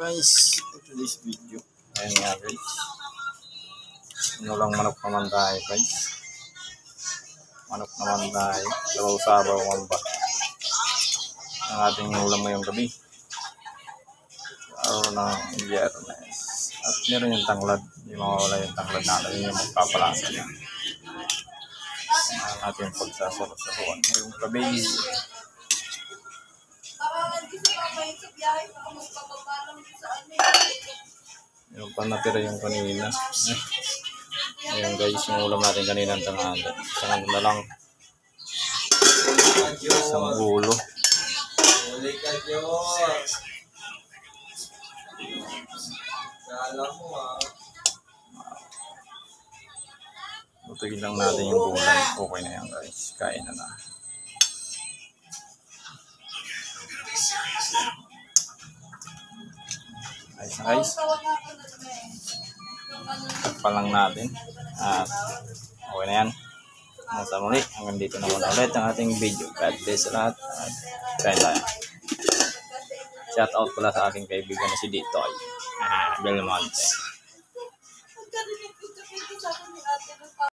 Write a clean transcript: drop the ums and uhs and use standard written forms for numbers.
guys, to this video. Ayan nga guys. Ano lang manok naman tayo guys. Manok naman tayo. Sabaw-sabaw mamba. Ang ating ulam ngayong gabi. Araw ng Biyernes. At meron yung tanglad. Hindi mawawala yung tanglad natin. Yun yung magpapalasa niya. Ang ating pagsasalo-saluan ngayong gabi. Yung pa natira yung kanina. Ayan guys, yung ulam natin kanina ng tanghali. Isang na lang. Isang ulo. Lutugin lang natin yung gulay. Okay na yan guys. Kain na na. Ayos na guys. Takpan lang natin. At okay na yan. Nasa muli. Hanggang dito na muna ulit ang ating video. God bless sa lahat. At kain tayo. Shout out pala sa aking kaibigan na si Ditoy. Belmonte.